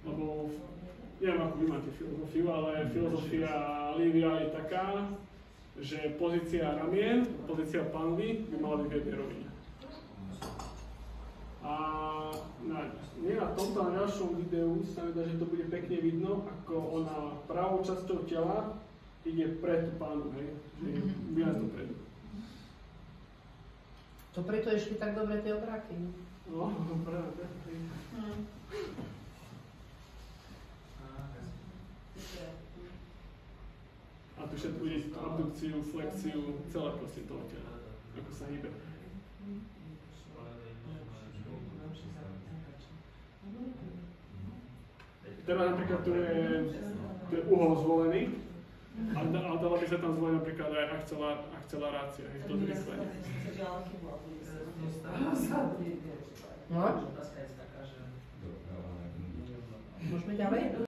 lebo neviem, ako vy máte filozofiu, ale filozofia Livia je taká, že pozícia ramien, pozícia panvy by mala byť v jednej rovine. A nie na tomto, na ďalšom videu sa mi dá, že to bude pekne vidno, ako ona pravou časťou tela ide pred tú pánu, hej, že vyjazd dopredu. To preto išli tak dobre tie obráky. No, práve. A tu všetko ide abdukciu, flexiu, celé proste toho tela, ako sa hýbe. Teraz napríklad tu je uhol zvolený, ale dala by sa tam zvoliť napríklad aj akcelerácia, hej, to zrýchlenie. No? Môžeme ďalej?